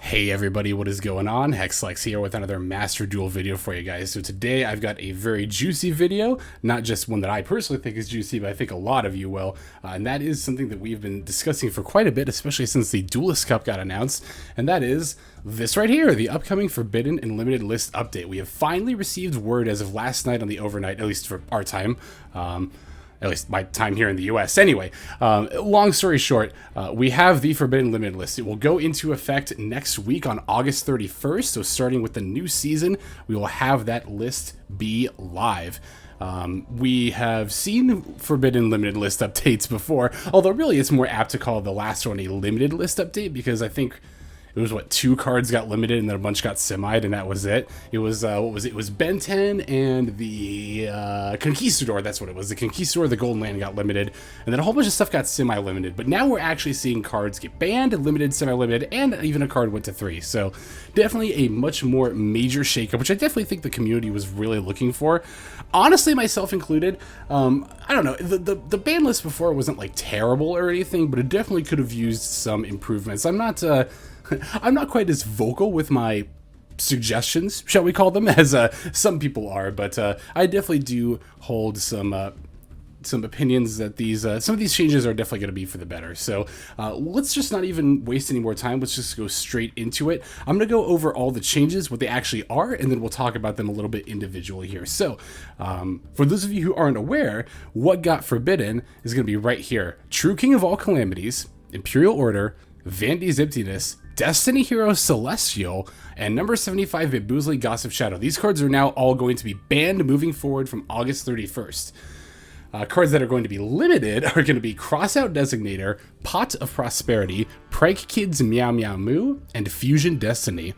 Hey everybody, what is going on? Hexlex here with another Master Duel video for you guys. So today I've got a very juicy video, not just one that I personally think is juicy, but I think a lot of you will. And that is something that we've been discussing for quite a bit, especially since the Duelist Cup got announced. And that is this right here, the upcoming Forbidden and Limited List update. We have finally received word as of last night on the overnight, at least for our time. At least my time here in the US. Anyway, long story short, we have the Forbidden Limited List. It will go into effect next week on August 31st. So starting with the new season, we will have that list be live. We have seen Forbidden Limited List updates before, although really it's more apt to call the last one a Limited List update because I think it was what, 2 cards got limited and then a bunch got semi'd and that was it. It was what was it? It was Ben 10 and the Conquistador. That's what it was. The Conquistador, the Golden Land got limited, and then a whole bunch of stuff got semi-limited. But now we're actually seeing cards get banned, limited, semi-limited, and even a card went to 3. So definitely a much more major shakeup, which I definitely think the community was really looking for. Honestly, myself included. I don't know. The ban list before wasn't like terrible or anything, but it definitely could have used some improvements. I'm not quite as vocal with my suggestions, shall we call them, as some people are, but I definitely do hold some opinions that some of these changes are definitely going to be for the better. So let's just not even waste any more time. Let's just go straight into it. I'm going to go over all the changes, what they actually are, and then we'll talk about them a little bit individually here. So for those of you who aren't aware, what got forbidden is going to be right here. True King of All Calamities, Imperial Order, Vandy's Emptiness, Destiny Hero Celestial, and number 75 Bamboozling Gossip Shadow. These cards are now all going to be banned moving forward from August 31st. Cards that are going to be limited are going to be Crossout Designator, Pot of Prosperity, Prank Kids Meow Meow Moo, and Fusion Destiny.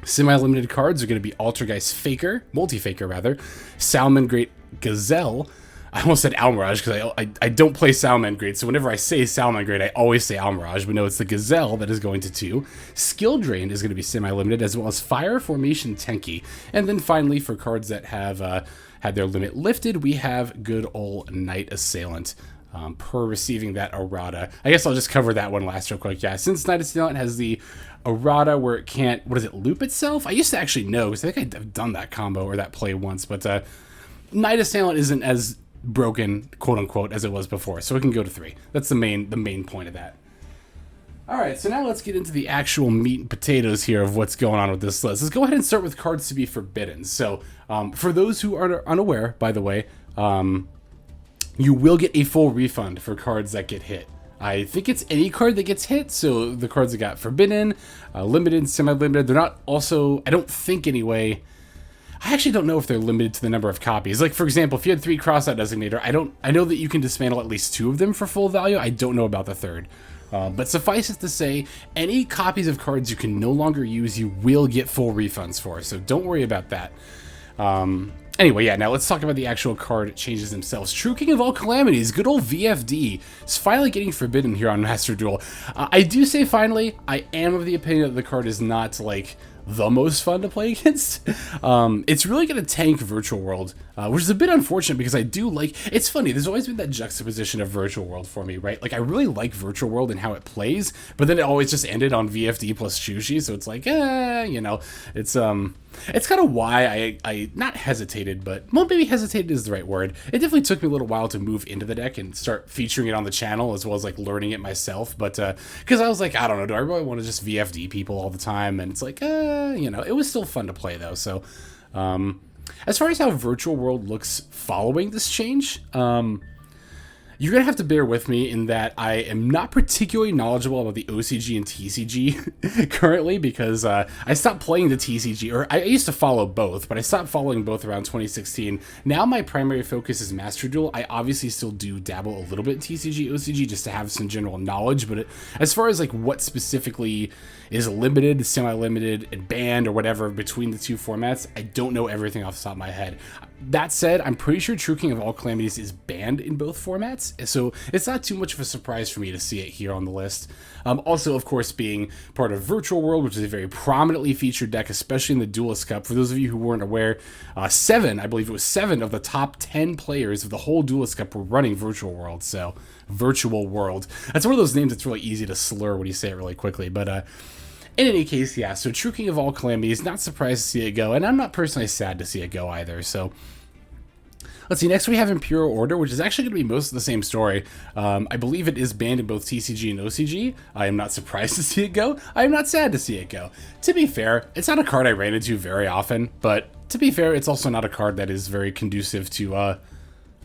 Semi-limited cards are going to be Altergeist Faker, Multi-Faker rather, Salamangreat Gazelle. I almost said Almirage because I don't play Salamangreat, so whenever I say Salamangreat, I always say Almirage, but no, it's the Gazelle that is going to 2. Skill Drain is going to be semi-limited, as well as Fire Formation Tenki. And then finally, for cards that have had their limit lifted, we have good old Night Assailant. Per receiving that errata. I guess I'll just cover that one last real quick. Yeah, since Night Assailant has the errata where it can't, loop itself? I used to actually know, because I think I've done that combo or that play once, but Night Assailant isn't as broken, quote unquote, as it was before, so it can go to 3. That's the main point of that. Alright, so now let's get into the actual meat and potatoes here of what's going on with this list. Let's go ahead and start with cards to be forbidden. So for those who are unaware, by the way, you will get a full refund for cards that get hit. I think it's any card that gets hit, so the cards that got forbidden, limited, semi-limited, they're not also, I don't think anyway, I actually don't know if they're limited to the number of copies. Like, for example, if you had 3 Crossout Designator, I know that you can dismantle at least 2 of them for full value. I don't know about the 3rd. But suffice it to say, any copies of cards you can no longer use, you will get full refunds for. So don't worry about that. Anyway, yeah, now let's talk about the actual card changes themselves. True King of All Calamities, good old VFD, is finally getting forbidden here on Master Duel. I do say finally, I am of the opinion that the card is not, like, the most fun to play against. It's really going to tank Virtual World, which is a bit unfortunate because I do like, it's funny, there's always been that juxtaposition of Virtual World for me, right? Like, I really like Virtual World and how it plays, but then it always just ended on VFD plus Chushi, so it's like, you know, it's kind of why I not hesitated, but, well, maybe hesitated is the right word. It definitely took me a little while to move into the deck and start featuring it on the channel, as well as, like, learning it myself, but, because I was like, I don't know, do I really want to just VFD people all the time? And it's like, you know, it was still fun to play, though, so, as far as how Virtual World looks following this change, you're going to have to bear with me in that I am not particularly knowledgeable about the OCG and TCG currently because I stopped playing the TCG, or I used to follow both, but I stopped following both around 2016. Now my primary focus is Master Duel. I obviously still do dabble a little bit in TCG, OCG, just to have some general knowledge, but as far as like what specifically is limited, semi-limited, and banned, or whatever between the 2 formats, I don't know everything off the top of my head. That said, I'm pretty sure True King of All Calamities is banned in both formats, so it's not too much of a surprise for me to see it here on the list. Also, of course, being part of Virtual World, which is a very prominently featured deck, especially in the Duelist Cup. For those of you who weren't aware, I believe it was 7 of the top 10 players of the whole Duelist Cup were running Virtual World, so Virtual World. That's one of those names that's really easy to slur when you say it really quickly, but In any case, yeah, so True King of all calamities, not surprised to see it go, and I'm not personally sad to see it go either, so... Let's see, next we have Imperial Order, which is actually going to be most of the same story. I believe it is banned in both TCG and OCG. I am not surprised to see it go. I am not sad to see it go. To be fair, it's not a card I ran into very often, but to be fair, it's also not a card that is very conducive to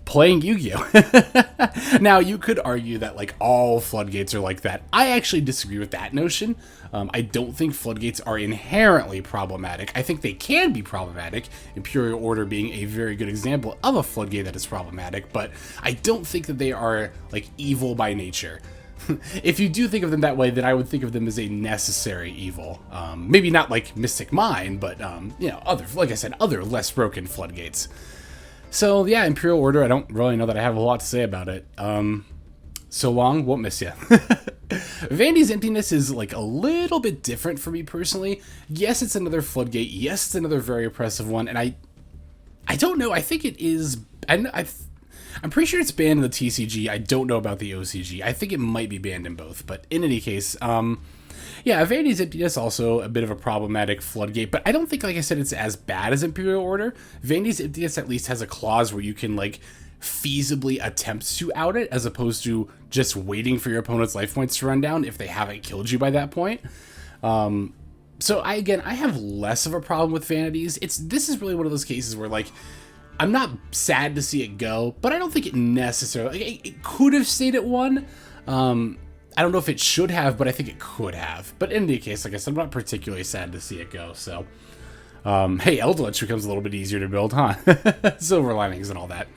playing Yu-Gi-Oh! Now, you could argue that like all floodgates are like that. I actually disagree with that notion. I don't think floodgates are inherently problematic. I think they can be problematic, Imperial Order being a very good example of a floodgate that is problematic, but I don't think that they are like evil by nature. If you do think of them that way, then I would think of them as a necessary evil. Maybe not like Mystic Mind, but you know, other, like I said, other less broken floodgates. So yeah, Imperial Order, I don't really know that I have a lot to say about it. So long, won't miss ya. Vandy's Emptiness is like a little bit different for me personally. Yes, it's another floodgate. Yes, it's another very oppressive one, and I don't know. I think it is. I'm pretty sure it's banned in the TCG. I don't know about the OCG. I think it might be banned in both. But in any case, yeah, Vandy's Emptiness also a bit of a problematic floodgate, but I don't think, like I said, it's as bad as Imperial Order. Vandy's Emptiness at least has a clause where you can like feasibly attempt to out it, as opposed to just waiting for your opponent's life points to run down if they haven't killed you by that point. So I have less of a problem with Vanities. This is really one of those cases where like I'm not sad to see it go, but I don't think it necessarily it could have stayed at 1. I don't know if it should have, but I think it could have. But in any case, like I said, I'm not particularly sad to see it go. So hey, Eldritch becomes a little bit easier to build, huh? Silver linings and all that.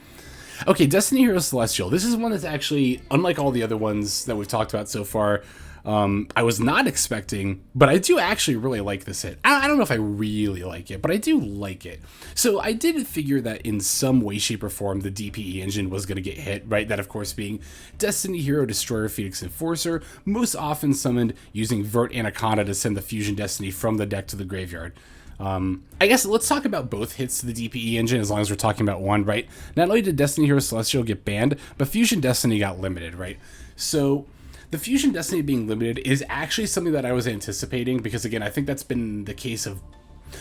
Okay, Destiny Hero Celestial. This is one that's actually, unlike all the other ones that we've talked about so far, I was not expecting, but I do actually really like this hit. I don't know if I really like it, but I do like it. So I did figure that in some way, shape, or form, the DPE engine was going to get hit, right? That, of course, being Destiny Hero Destroyer Phoenix Enforcer, most often summoned using Vert Anaconda to send the Fusion Destiny from the deck to the graveyard. I guess let's talk about both hits to the DPE engine as long as we're talking about one, right? Not only did Destiny Hero Celestial get banned, but Fusion Destiny got limited, right? So the Fusion Destiny being limited is actually something that I was anticipating because, again, I think that's been the case of...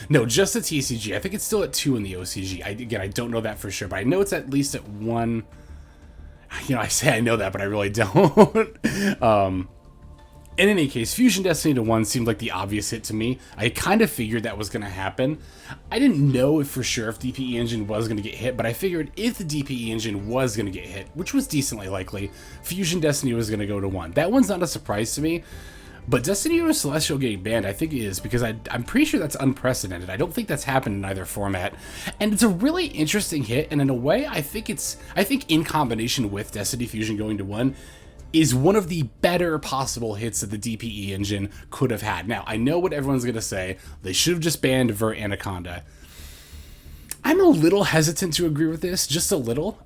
No, just the TCG. I think it's still at 2 in the OCG. I don't know that for sure, but I know it's at least at 1. You know, I say I know that, but I really don't. In any case, Fusion Destiny to 1 seemed like the obvious hit to me. I kind of figured that was going to happen. I didn't know for sure if DPE Engine was going to get hit, but I figured if the DPE Engine was going to get hit, which was decently likely, Fusion Destiny was going to go to 1. That one's not a surprise to me, but Destiny or Celestial getting banned, I think it is, because I'm pretty sure that's unprecedented. I don't think that's happened in either format, and it's a really interesting hit, and in a way, I think in combination with Destiny Fusion going to 1, is one of the better possible hits that the DPE engine could have had. Now, I know what everyone's going to say. They should have just banned Vert Anaconda. I'm a little hesitant to agree with this, just a little.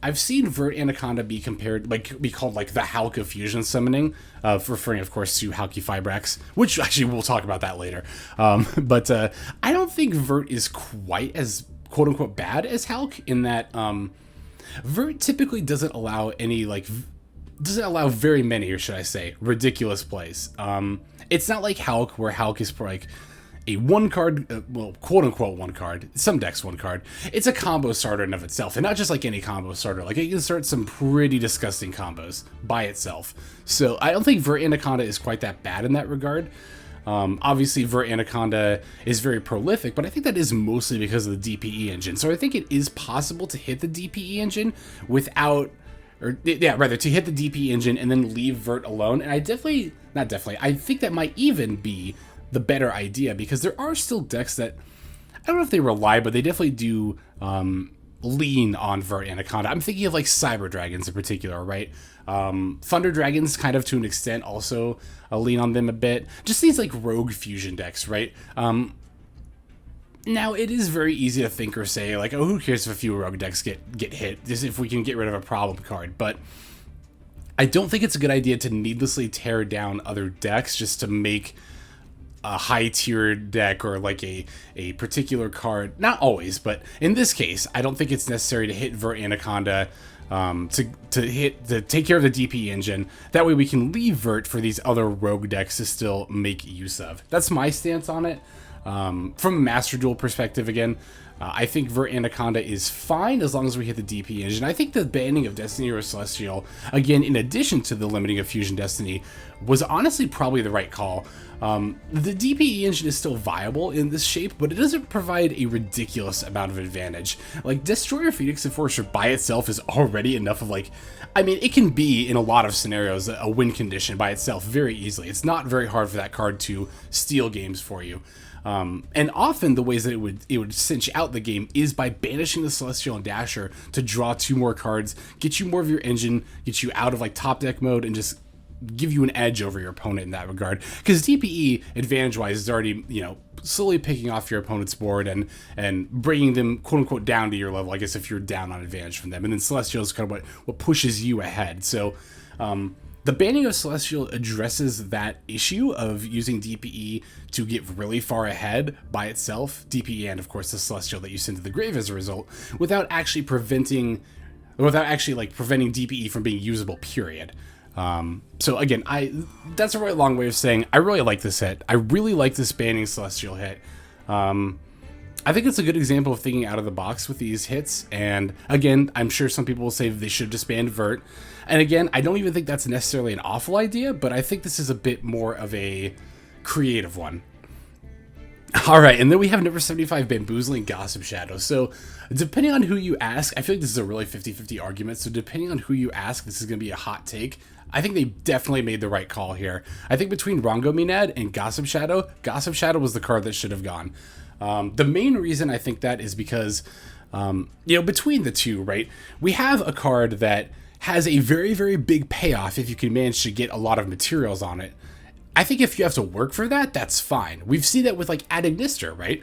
I've seen Vert Anaconda be compared, be called like the Hulk of fusion summoning, referring, of course, to Hulky Fibrax, which actually we'll talk about that later. But I don't think Vert is quite as quote-unquote bad as Hulk, in that Vert typically doesn't allow any, like... doesn't allow very many, or should I say, ridiculous plays. It's not like Hulk, where Hulk is like a one card, well, quote unquote one card, some decks one card. It's a combo starter in of itself, and not just like any combo starter. Like it can start some pretty disgusting combos by itself. So I don't think Vert Anaconda is quite that bad in that regard. Obviously, Vert Anaconda is very prolific, but I think that is mostly because of the DPE engine. So I think it is possible to hit the DPE engine without... or yeah, rather to hit the DP engine and then leave Vert alone. And I I think that might even be the better idea, because there are still decks that, I don't know if they rely, but they definitely do lean on Vert Anaconda. I'm thinking of like Cyber Dragons in particular, right? Thunder Dragons kind of to an extent also lean on them a bit. Just these like rogue fusion decks, right? Now, it is very easy to think or say, like, oh, who cares if a few rogue decks get hit, just if we can get rid of a problem card, but I don't think it's a good idea to needlessly tear down other decks just to make a high-tiered deck or, like, a particular card. Not always, but in this case, I don't think it's necessary to hit Vert Anaconda to to take care of the DPE engine. That way we can leave Vert for these other rogue decks to still make use of. That's my stance on it. From a Master Duel perspective, again, I think Vert Anaconda is fine as long as we hit the DP engine. I think the banning of Destiny or Celestial, again, in addition to the limiting of Fusion Destiny, was honestly probably the right call. The DPE engine is still viable in this shape, but it doesn't provide a ridiculous amount of advantage. Like, Destroyer, Phoenix Enforcer by itself is already enough of, like, I mean, it can be, in a lot of scenarios, a win condition by itself very easily. It's not very hard for that card to steal games for you. And often the ways that it would cinch out the game is by banishing the Celestial and Dasher to draw 2 more cards, get you more of your engine, get you out of like top deck mode, and just give you an edge over your opponent in that regard. Because DPE, advantage-wise, is already, you know, slowly picking off your opponent's board and bringing them, quote-unquote, down to your level, I guess, if you're down on advantage from them. And then Celestial is kind of what pushes you ahead. So, the banning of Celestial addresses that issue of using DPE to get really far ahead by itself, DPE and, of course, the Celestial that you send to the grave as a result, without actually preventing DPE from being usable, period. So again, that's a really long way of saying I really like this hit. I really like this banning Celestial hit. I think it's a good example of thinking out of the box with these hits, and again, I'm sure some people will say they should disband Vert, and again, I don't even think that's necessarily an awful idea, but I think this is a bit more of a creative one. Alright, and then we have number 75, Bamboozling Gossip Shadow. So, depending on who you ask, I feel like this is a really 50-50 argument, so depending on who you ask, this is going to be a hot take. I think they definitely made the right call here. I think between Rongominad and Gossip Shadow was the card that should have gone. The main reason I think that is because, you know, between the two, right, we have a card that has a very, very big payoff if you can manage to get a lot of materials on it. I think if you have to work for that, that's fine. We've seen that with, like, Adagnister, right?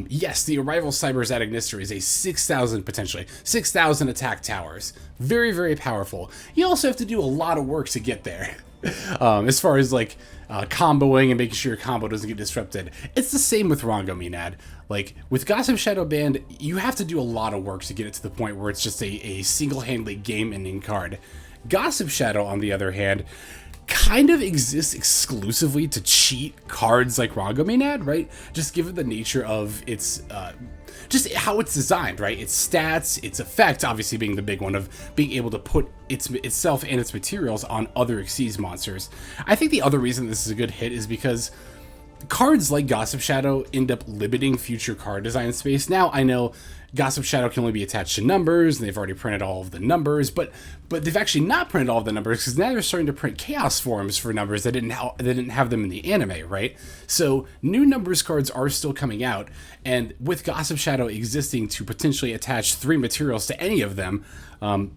Yes, the Arrival Cyber's Adagnister is a 6,000, potentially, 6,000 attack towers. Very, very powerful. You also have to do a lot of work to get there. As far as, like, comboing and making sure your combo doesn't get disrupted. It's the same with Rongominad. Like, with Gossip Shadow Band, you have to do a lot of work to get it to the point where it's just a single-handedly game-ending card. Gossip Shadow, on the other hand, kind of exists exclusively to cheat cards like Rongominad, right? Just given the nature of its, just how it's designed, right? Its stats, its effect, obviously being the big one of being able to put itself and its materials on other Xyz monsters. I think the other reason this is a good hit is because cards like Gossip Shadow end up limiting future card design space. Now, I know Gossip Shadow can only be attached to numbers, and they've already printed all of the numbers, but they've actually not printed all of the numbers, because now they're starting to print Chaos forms for numbers that didn't have them in the anime, right? So new numbers cards are still coming out, and with Gossip Shadow existing to potentially attach 3 materials to any of them,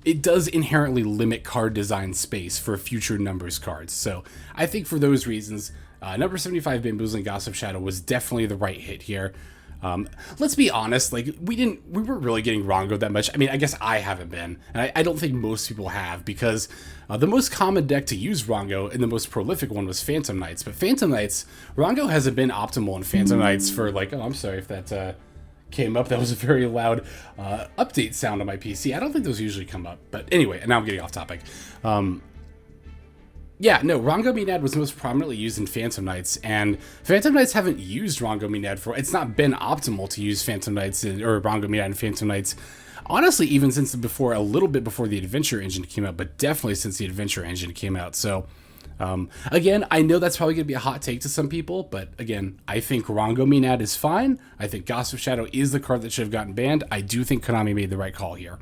it does inherently limit card design space for future numbers cards. So I think for those reasons, number 75, Bamboozling Gossip Shadow, was definitely the right hit here. Let's be honest, like, we weren't really getting Rongo that much. I mean, I guess I haven't been, and I don't think most people have, because the most common deck to use Rongo and the most prolific one was Phantom Knights. But Phantom Knights, Rongo hasn't been optimal in Phantom Knights for, like, oh, I'm sorry if that came up. That was a very loud update sound on my PC. I don't think those usually come up. But anyway, and now I'm getting off topic. Yeah, no, Rongominad was most prominently used in Phantom Knights, and Phantom Knights haven't used Rongominad for... It's not been optimal to use Phantom Knights or Rongominad and Phantom Knights, honestly, even since a little bit before the Adventure Engine came out, but definitely since the Adventure Engine came out. So, again, I know that's probably going to be a hot take to some people, but again, I think Rongominad is fine. I think Gossip Shadow is the card that should have gotten banned. I do think Konami made the right call here.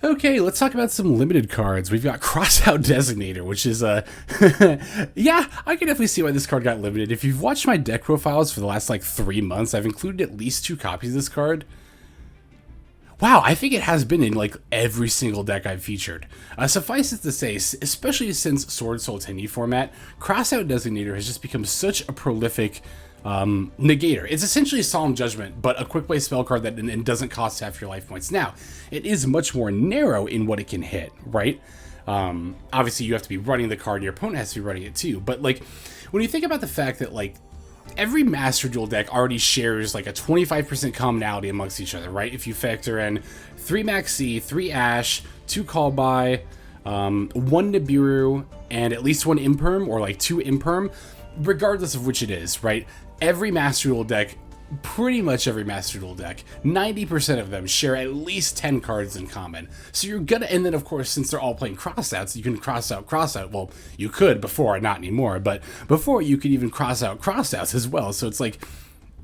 Okay, let's talk about some limited cards. We've got Crossout Designator, which is yeah, I can definitely see why this card got limited. If you've watched my deck profiles for the last, like, 3 months, I've included at least 2 copies of this card. Wow, I think it has been in, like, every single deck I've featured. Suffice it to say, especially since Sword Soul Tenyi format, Crossout Designator has just become such a prolific negator. It's essentially a Solemn Judgment, but a quick play spell card that and doesn't cost half your life points. Now, it is much more narrow in what it can hit, right? Obviously, you have to be running the card, and your opponent has to be running it too. But, like, when you think about the fact that, like, every Master Duel deck already shares like a 25% commonality amongst each other, right? If you factor in 3 Maxi, 3 Ash, 2 Callby, 1 Nibiru, and at least 1 Imperm, or like 2 Imperm, regardless of which it is, right? Every Master Duel deck, pretty much every Master Duel deck, 90% of them share at least 10 cards in common. So you're gonna, and then of course, since they're all playing crossouts, you can cross out. Well, you could before, not anymore, but before you could even cross out crossouts as well. So it's like,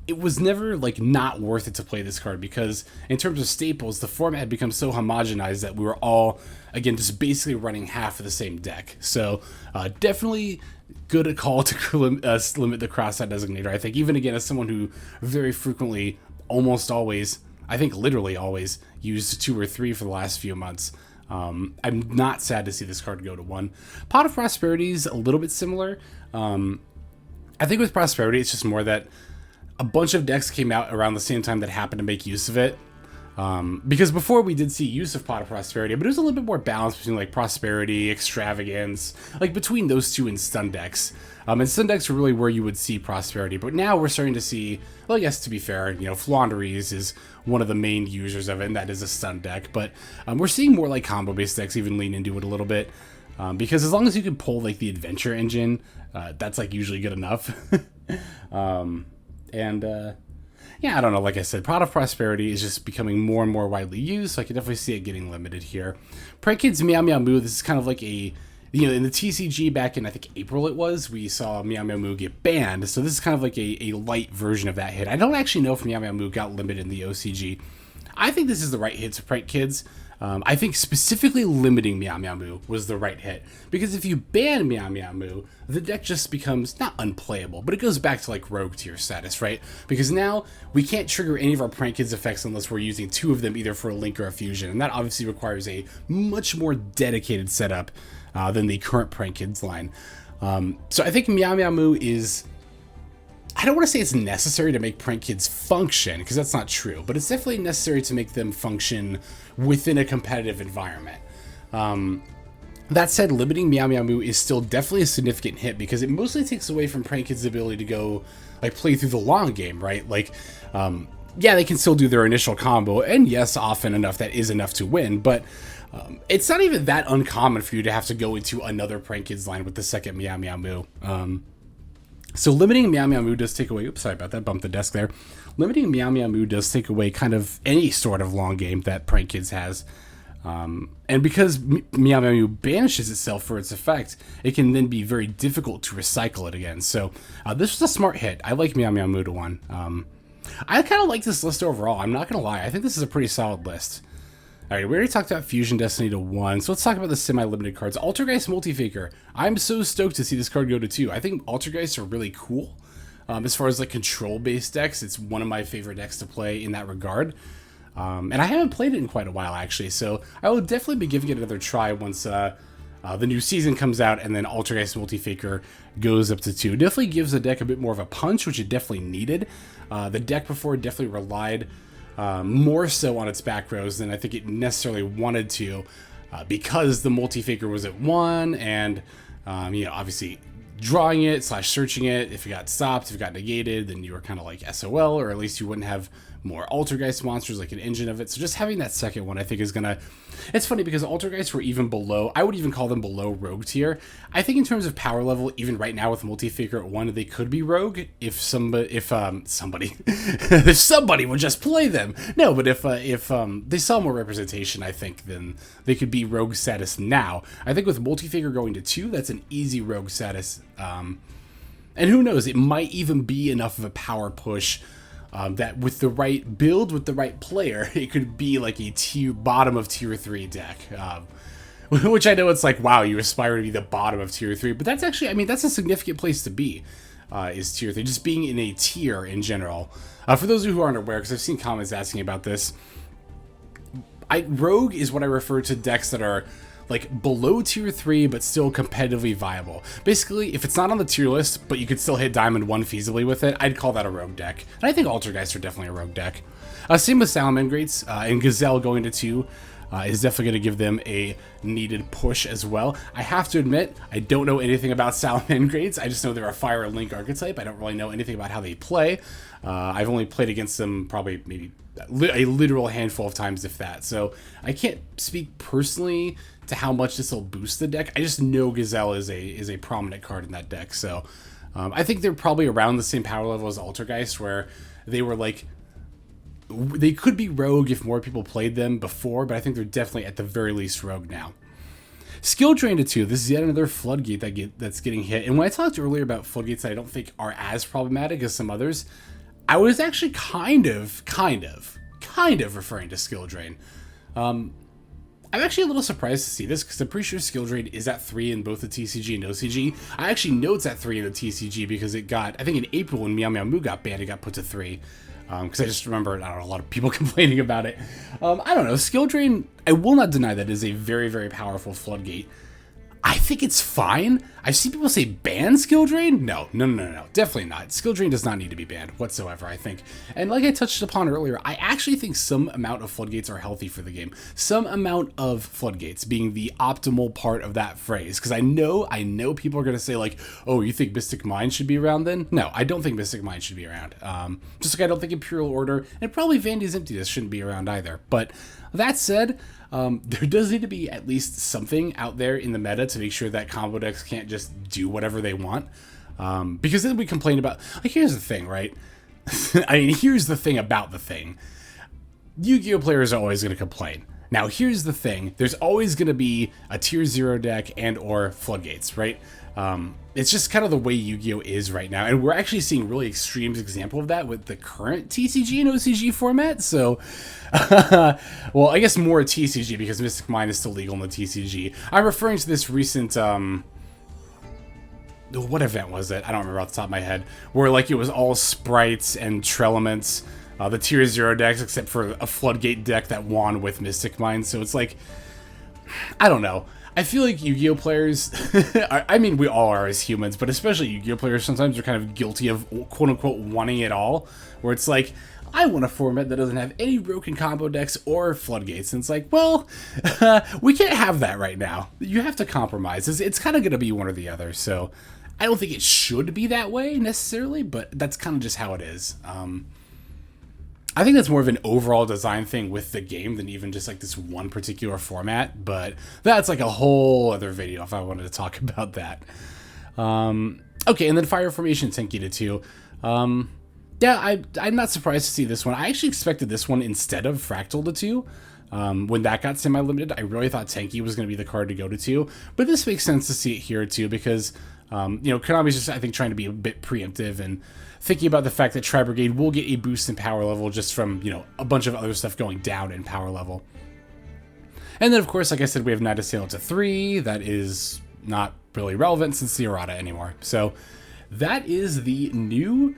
it was never like not worth it to play this card, because in terms of staples, the format had become so homogenized that we were all, again, just basically running half of the same deck. So definitely good call to limit the crossout designator. I think, even again, as someone who very frequently, almost always, I think literally always, used 2 or 3 for the last few months, I'm not sad to see this card go to 1. Pot of Prosperity is a little bit similar. I think with Prosperity, it's just more that a bunch of decks came out around the same time that happened to make use of it. Because before we did see use of Pot of Prosperity, but it was a little bit more balanced between like Prosperity, Extravagance, like between those two and Stun decks. And Stun decks are really where you would see Prosperity, but now we're starting to see, well, I guess to be fair, you know, Flaunderies is one of the main users of it, and that is a Stun deck, but we're seeing more like combo-based decks even lean into it a little bit, because as long as you can pull like the Adventure engine, that's like usually good enough. Yeah, I don't know, like I said, Pot of Prosperity is just becoming more and more widely used, so I can definitely see it getting limited here. Prank Kids Meow Meow Moo, this is kind of like a, you know, in the TCG back in, I think, April it was, we saw Meow Meow Moo get banned, so this is kind of like a light version of that hit. I don't actually know if Meow Meow Moo got limited in the OCG. I think this is the right hit to Prank Kids. I think specifically limiting Meow Meow Moo was the right hit, because if you ban Meow Meow Moo, the deck just becomes not unplayable, but it goes back to like Rogue tier status, right? Because now we can't trigger any of our Prank Kids effects unless we're using 2 of them, either for a link or a fusion, and that obviously requires a much more dedicated setup than the current Prank Kids line. So I think Meow Meow Moo is, I don't want to say it's necessary to make Prank Kids function, because that's not true, but it's definitely necessary to make them function within a competitive environment. That said, limiting Meow Meow Moo is still definitely a significant hit, because it mostly takes away from Prank Kids' ability to go, like, play through the long game, right? Like, yeah, they can still do their initial combo, and yes, often enough, that is enough to win, but it's not even that uncommon for you to have to go into another Prank Kids line with the second Meow Meow Moo. So limiting Meow Meow Moo does take away, oops, sorry about that, bumped the desk there. Limiting Meow Meow Moo does take away kind of any sort of long game that Prank Kids has. And because Meow Meow Moo banishes itself for its effect, it can then be very difficult to recycle it again. So this was a smart hit. I like Meow Meow Moo to 1. I kind of like this list overall. I'm not going to lie. I think this is a pretty solid list. All right, we already talked about Fusion Destiny to 1, so let's talk about the semi-limited cards. Altergeist Multifaker. I'm so stoked to see this card go to 2. I think Altergeists are really cool. As far as like control-based decks, it's one of my favorite decks to play in that regard. And I haven't played it in quite a while, actually, so I will definitely be giving it another try once the new season comes out and then Altergeist Multifaker goes up to 2. It definitely gives the deck a bit more of a punch, which it definitely needed. The deck before definitely relied more so on its back rows than I think it necessarily wanted to, because the Multifaker was at 1, and you know, obviously drawing it / searching it, if it got stopped, if it got negated, then you were kind of like SOL, or at least you wouldn't have more Altergeist monsters, like an engine of it. So just having that second one, I think, is gonna, it's funny because Altergeists were even below, I would even call them below Rogue tier. I think in terms of power level, even right now with Multifaker at 1, they could be Rogue if somebody if somebody would just play them. No, but if they saw more representation, I think, then they could be Rogue status now. I think with Multifaker going to 2, that's an easy Rogue status. And who knows, it might even be enough of a power push that with the right build, with the right player, it could be like a bottom of tier 3 deck. Which I know it's like, wow, you aspire to be the bottom of tier 3, but that's actually, I mean, that's a significant place to be, is tier 3, just being in a tier in general. For those of you who aren't aware, because I've seen comments asking about this, Rogue is what I refer to decks that are like below tier 3 but still competitively viable. Basically, if it's not on the tier list but you could still hit Diamond 1 feasibly with it, I'd call that a Rogue deck. And I think Altergeists are definitely a Rogue deck. Same with Salamandrates and Gazelle going to 2. is definitely going to give them a needed push as well. I have to admit, I don't know anything about Salamangreats. I just know they're a Fire and Link archetype. I don't really know anything about how they play. I've only played against them probably maybe a literal handful of times, if that. So I can't speak personally to how much this will boost the deck. I just know Gazelle is a prominent card in that deck. So I think they're probably around the same power level as Altergeist, where they were like, they could be rogue if more people played them before, but I think they're definitely at the very least rogue now. Skill Drain to 2. This is yet another floodgate that's getting hit. And when I talked earlier about floodgates that I don't think are as problematic as some others, I was actually kind of referring to Skill Drain. I'm actually a little surprised to see this because I'm pretty sure Skill Drain is at 3 in both the TCG and OCG. I actually know it's at 3 in the TCG because it got, I think in April when Meow Meow Moo got banned, it got put to 3. Because I just remember, I don't know, a lot of people complaining about it. I don't know, Skill Drain, I will not deny that is a very, very powerful floodgate. I think it's fine. I've seen people say ban Skill Drain. No, definitely not. Skill Drain does not need to be banned whatsoever, I think. And like I touched upon earlier, I actually think some amount of floodgates are healthy for the game. Some amount of floodgates being the optimal part of that phrase. Because I know people are going to say like, oh, you think Mystic Mind should be around then? No, I don't think Mystic Mind should be around. Just like I don't think Imperial Order and probably Vandy's Emptiness shouldn't be around either. But that said, there does need to be at least something out there in the meta to make sure that combo decks can't just do whatever they want. Because then we complain about, like, here's the thing, right? I mean, here's the thing about the thing. Yu-Gi-Oh! Players are always going to complain. Now, here's the thing. There's always going to be a tier 0 deck and or floodgates, right? It's just kind of the way Yu-Gi-Oh! Is right now. And we're actually seeing really extreme example of that with the current TCG and OCG format. So, well, I guess more TCG because Mystic Mind is still legal in the TCG. I'm referring to this recent, what event was it? I don't remember off the top of my head. Where, like, it was all sprites and Trelaments, the tier 0 decks, except for a floodgate deck that won with Mystic Mind. So it's like, I don't know. I feel like Yu-Gi-Oh! Players, I mean, we all are as humans, but especially Yu-Gi-Oh! Players sometimes are kind of guilty of quote-unquote wanting it all, where it's like, I want a format that doesn't have any broken combo decks or floodgates, and it's like, well, we can't have that right now. You have to compromise. It's kind of going to be one or the other, so I don't think it should be that way necessarily, but that's kind of just how it is. I think that's more of an overall design thing with the game than even just like this one particular format, but that's like a whole other video if I wanted to talk about that. Okay, and then Fire Formation Tenki to 2. Yeah, I'm not surprised to see this one. I actually expected this one instead of Fractal to 2. When that got semi-limited, I really thought Tenki was going to be the card to go to 2, but this makes sense to see it here too because, you know, Konami's just, I think, trying to be a bit preemptive and thinking about the fact that Tri Brigade will get a boost in power level just from, you know, a bunch of other stuff going down in power level. And then, of course, like I said, we have Night Assailant to 3. That is not really relevant since the errata anymore. So that is the new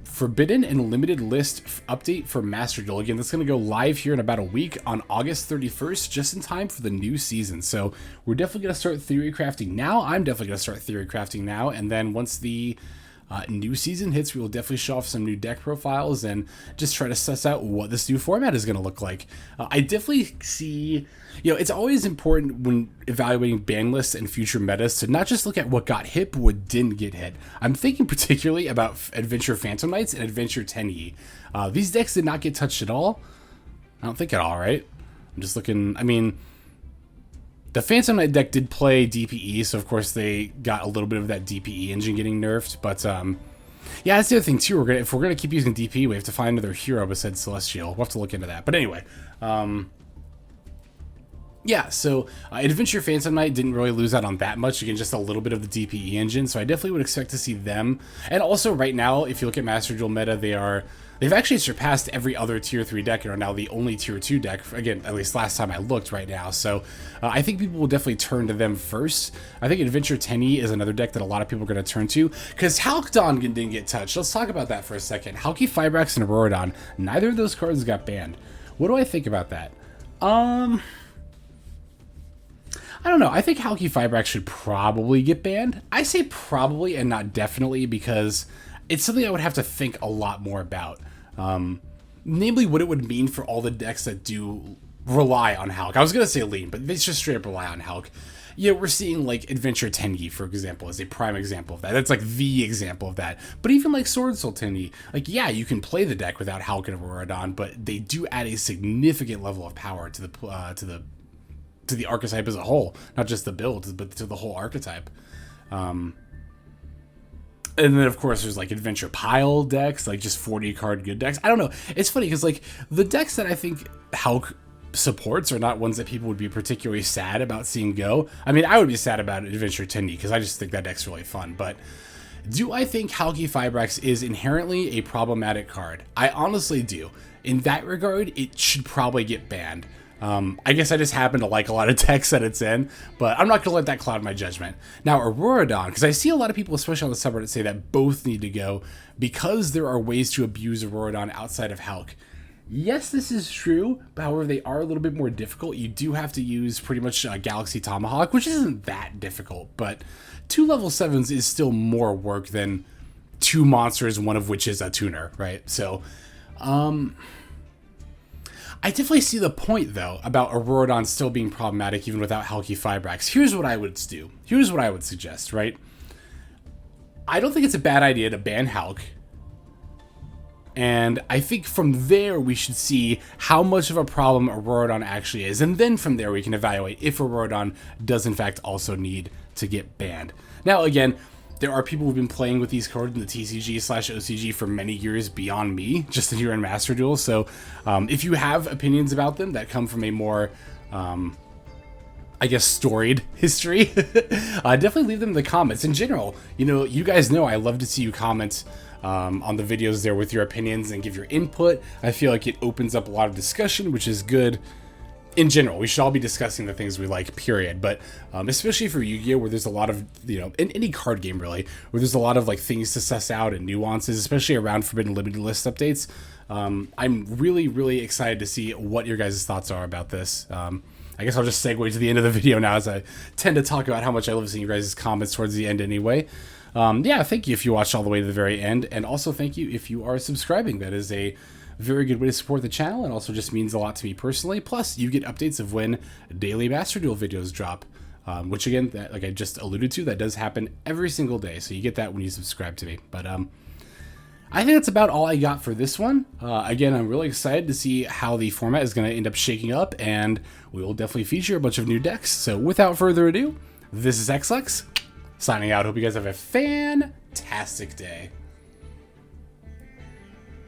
Forbidden and Limited List update for Master Duel. Again, that's going to go live here in about a week on August 31st, just in time for the new season. So we're definitely going to start theory crafting now. I'm definitely going to start theory crafting now. And then once the new season hits, we will definitely show off some new deck profiles and just try to suss out what this new format is going to look like. I definitely see, you know, it's always important when evaluating ban lists and future metas to not just look at what got hit, but what didn't get hit. I'm thinking particularly about Adventure Phantom Knights and Adventure 10E. These decks did not get touched at all. I don't think at all, right? I'm just looking, I mean, the Phantom Knight deck did play DPE, so of course they got a little bit of that DPE engine getting nerfed, but yeah, that's the other thing too. If we're gonna keep using DPE, we have to find another hero besides Celestial. We'll have to look into that. But anyway, yeah, so Adventure Phantom Knight didn't really lose out on that much. Again, just a little bit of the DPE engine, so I definitely would expect to see them. And also right now, if you look at Master Duel meta, they've actually surpassed every other tier 3 deck and are now the only tier 2 deck, again, at least last time I looked right now. So I think people will definitely turn to them first. I think Adventure 10E is another deck that a lot of people are going to turn to because Halcdon didn't get touched. Let's talk about that for a second. Halki, Fibrax, and Auroradon, neither of those cards got banned. What do I think about that? I don't know. I think Halki Fibrax should probably get banned. I say probably and not definitely because it's something I would have to think a lot more about. Namely, what it would mean for all the decks that do rely on Hulk. I was going to say lean, but it's just straight up rely on Hulk. Yeah, we're seeing like Adventure Tengi, for example, as a prime example of that. That's like the example of that. But even like Sword Soul Tengi, like, yeah, you can play the deck without Hulk and Auroradon, but they do add a significant level of power to the archetype as a whole, not just the build, but to the whole archetype. And then, of course, there's like Adventure Pile decks, like just 40 card good decks. I don't know. It's funny because like the decks that I think Hulk supports are not ones that people would be particularly sad about seeing go. I mean, I would be sad about Adventure Tendy because I just think that deck's really fun. But do I think Halki Fibrax is inherently a problematic card? I honestly do. In that regard, it should probably get banned. I guess I just happen to like a lot of decks that it's in, but I'm not going to let that cloud my judgment. Now, Auroradon, because I see a lot of people, especially on the subreddit, say that both need to go because there are ways to abuse Auroradon outside of Hulk. Yes, this is true, but however, they are a little bit more difficult. You do have to use pretty much Galaxy Tomahawk, which isn't that difficult, but 2 level 7s is still more work than 2 monsters, one of which is a tuner, right? So, I definitely see the point, though, about Auroradon still being problematic even without Halki Fibrax. Here's what I would do. Here's what I would suggest, right? I don't think it's a bad idea to ban Hulk. And I think from there we should see how much of a problem Auroradon actually is. And then from there we can evaluate if Auroradon does in fact also need to get banned. Now again, there are people who've been playing with these cards in the TCG/OCG for many years beyond me, just here in Master Duel. So if you have opinions about them that come from a more, I guess, storied history, definitely leave them in the comments. In general, you know, you guys know I love to see you comment on the videos there with your opinions and give your input. I feel like it opens up a lot of discussion, which is good. In general, we should all be discussing the things we like, period. But especially for Yu-Gi-Oh, where there's a lot of, you know, in any card game really, where there's a lot of like things to suss out and nuances, especially around Forbidden Limited List updates. I'm really, really excited to see what your guys' thoughts are about this. I guess I'll just segue to the end of the video now, as I tend to talk about how much I love seeing your guys' comments towards the end anyway. Yeah, thank you if you watched all the way to the very end, and also thank you if you are subscribing. That is a very good way to support the channel, and also just means a lot to me personally. Plus, you get updates of when daily Master Duel videos drop, which again, that, like I just alluded to, that does happen every single day, so you get that when you subscribe to me. But I think that's about all I got for this one. Again, I'm really excited to see how the format is going to end up shaking up, and we will definitely feature a bunch of new decks. So without further ado, this is XLEX, signing out. Hope you guys have a fantastic day.